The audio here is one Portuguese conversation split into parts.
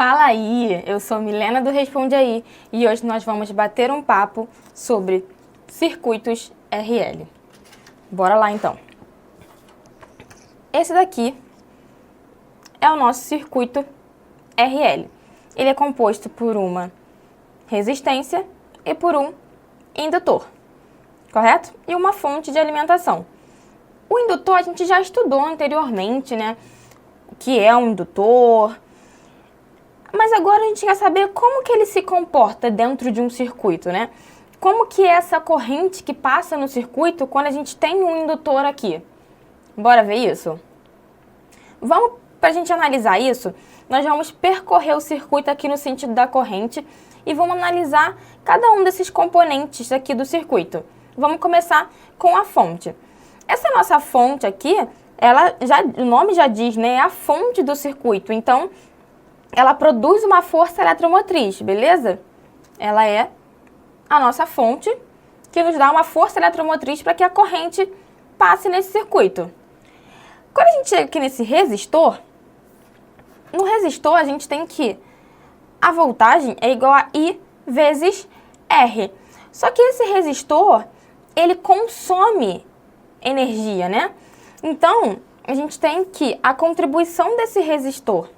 Fala aí, eu sou Milena do Responde Aí e hoje nós vamos bater um papo sobre circuitos RL. Bora lá então. Esse daqui é o nosso circuito RL. Ele é composto por uma resistência e por um indutor, correto? E uma fonte de alimentação. O indutor a gente já estudou anteriormente, né? O que é um indutor. Mas agora a gente quer saber como que ele se comporta dentro de um circuito, né? Como que é essa corrente que passa no circuito quando a gente tem um indutor aqui? Bora ver isso? Para a gente analisar isso, nós vamos percorrer o circuito aqui no sentido da corrente e vamos analisar cada um desses componentes aqui do circuito. Vamos começar com a fonte. Essa nossa fonte aqui, o nome já diz, né? É a fonte do circuito. Então, ela produz uma força eletromotriz, beleza? Ela é a nossa fonte que nos dá uma força eletromotriz para que a corrente passe nesse circuito. Quando a gente chega aqui nesse resistor, no resistor a gente tem que a voltagem é igual a I vezes R. Só que esse resistor, ele consome energia, né? Então, a gente tem que a contribuição desse resistor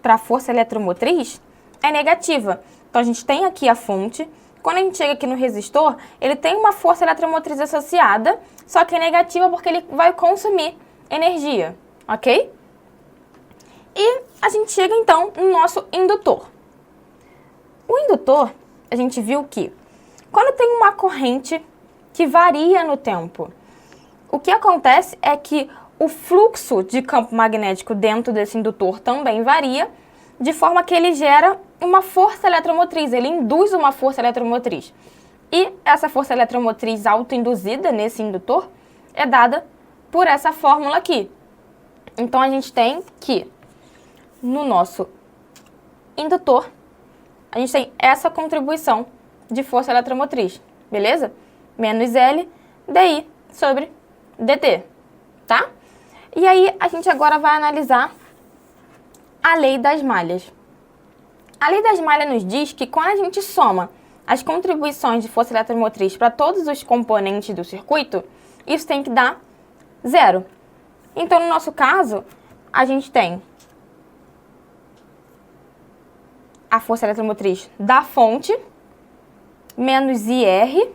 para a força eletromotriz é negativa. Então, a gente tem aqui a fonte. Quando a gente chega aqui no resistor, ele tem uma força eletromotriz associada, só que é negativa porque ele vai consumir energia, ok? E a gente chega, então, no nosso indutor. O indutor, a gente viu que quando tem uma corrente que varia no tempo, o que acontece é que o fluxo de campo magnético dentro desse indutor também varia, de forma que ele gera uma força eletromotriz, ele induz uma força eletromotriz. E essa força eletromotriz autoinduzida nesse indutor é dada por essa fórmula aqui. Então, a gente tem que, no nosso indutor, a gente tem essa contribuição de força eletromotriz, beleza? Menos L dI sobre dt, tá? E aí, a gente agora vai analisar a lei das malhas. A lei das malhas nos diz que quando a gente soma as contribuições de força eletromotriz para todos os componentes do circuito, isso tem que dar zero. Então, no nosso caso, a gente tem a força eletromotriz da fonte, menos IR,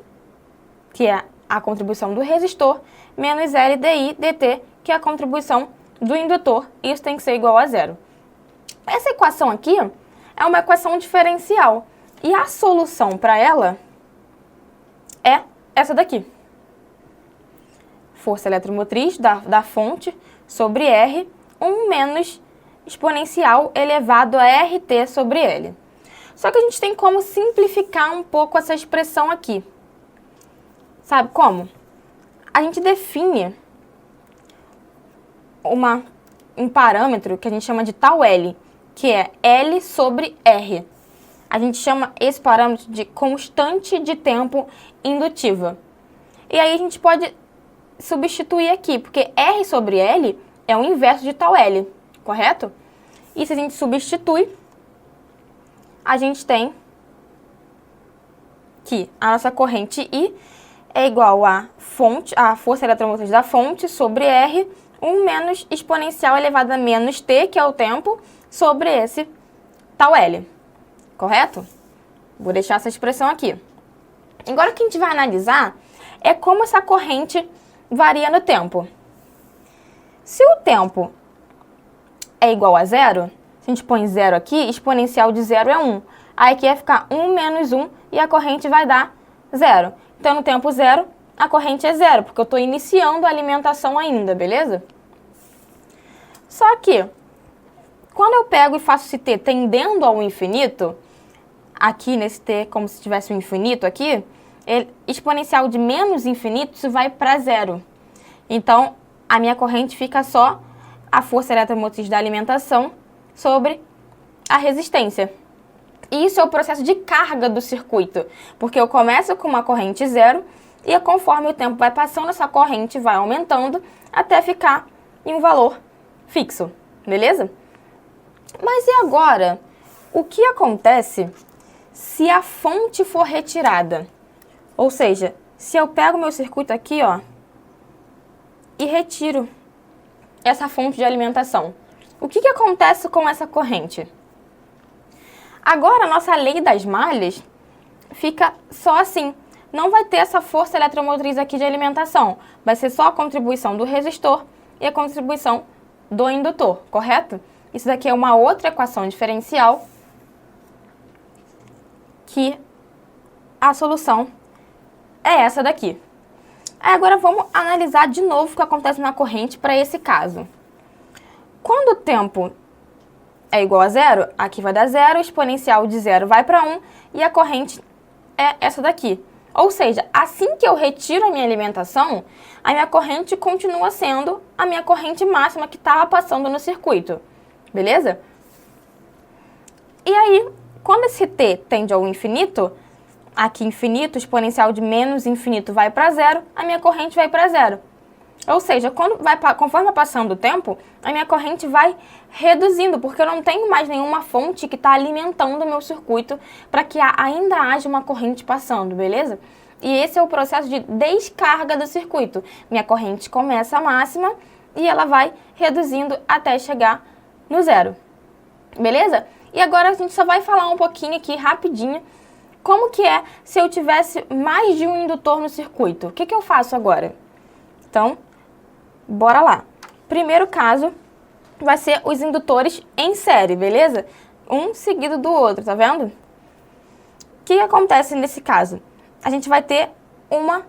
que é a contribuição do resistor, menos LDI dt, que é a contribuição do indutor. Isso tem que ser igual a zero. Essa equação aqui é uma equação diferencial. E a solução para ela é essa daqui. Força eletromotriz da fonte sobre R, 1 menos exponencial elevado a RT sobre L. Só que a gente tem como simplificar um pouco essa expressão aqui. Sabe como? A gente define um parâmetro que a gente chama de tal L, que é L sobre R. A gente chama esse parâmetro de constante de tempo indutiva. E aí a gente pode substituir aqui, porque R sobre L é o inverso de tal L, correto? E se a gente substitui, a gente tem que a nossa corrente I é igual a força eletromotriz da fonte sobre R, 1 menos exponencial elevado a menos T, que é o tempo, sobre esse tal L, correto? Vou deixar essa expressão aqui. Agora o que a gente vai analisar é como essa corrente varia no tempo. Se o tempo é igual a zero, se a gente põe zero aqui, exponencial de zero é 1. Aí aqui vai ficar 1 menos 1 e a corrente vai dar zero. Então, no tempo zero, a corrente é zero, porque eu estou iniciando a alimentação ainda, beleza? Só que, quando eu pego e faço esse t tendendo ao infinito, aqui nesse t, como se tivesse um infinito aqui, exponencial de menos infinito, isso vai para zero. Então, a minha corrente fica só a força eletromotriz da alimentação sobre a resistência. E isso é o processo de carga do circuito, porque eu começo com uma corrente zero e conforme o tempo vai passando, essa corrente vai aumentando até ficar em um valor fixo, beleza? Mas e agora? O que acontece se a fonte for retirada? Ou seja, se eu pego meu circuito aqui, ó, e retiro essa fonte de alimentação, o que acontece com essa corrente? Agora, a nossa lei das malhas fica só assim. Não vai ter essa força eletromotriz aqui de alimentação. Vai ser só a contribuição do resistor e a contribuição do indutor, correto? Isso daqui é uma outra equação diferencial que a solução é essa daqui. Aí agora vamos analisar de novo o que acontece na corrente para esse caso. Quando o tempo é igual a zero, aqui vai dar zero, o exponencial de zero vai para 1 e a corrente é essa daqui. Ou seja, assim que eu retiro a minha alimentação, a minha corrente continua sendo a minha corrente máxima que estava passando no circuito. Beleza? E aí, quando esse t tende ao infinito, aqui infinito, o exponencial de menos infinito vai para zero, a minha corrente vai para zero. Ou seja, conforme vai passando o tempo, a minha corrente vai reduzindo, porque eu não tenho mais nenhuma fonte que está alimentando o meu circuito para que ainda haja uma corrente passando, beleza? E esse é o processo de descarga do circuito. Minha corrente começa a máxima e ela vai reduzindo até chegar no zero, beleza? E agora a gente só vai falar um pouquinho aqui, rapidinho, como que é se eu tivesse mais de um indutor no circuito. O que eu faço agora? Então, bora lá. Primeiro caso vai ser os indutores em série, beleza? Um seguido do outro, tá vendo? O que acontece nesse caso? A gente vai ter uma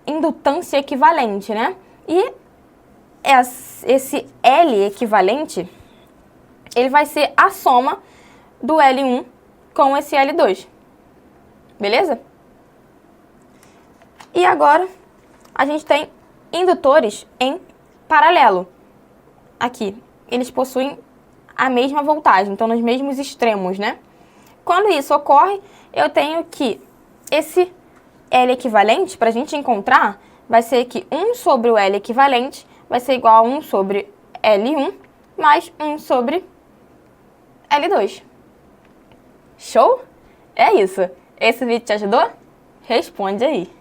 indutância equivalente, né? E esse L equivalente, ele vai ser a soma do L1 com esse L2, beleza? E agora a gente tem indutores em paralelo. Aqui, eles possuem a mesma voltagem, então nos mesmos extremos, né? Quando isso ocorre, eu tenho que esse L equivalente, para a gente encontrar, vai ser que 1 sobre o L equivalente vai ser igual a 1 sobre L1 mais 1 sobre L2. Show? É isso. Esse vídeo te ajudou? Responde aí.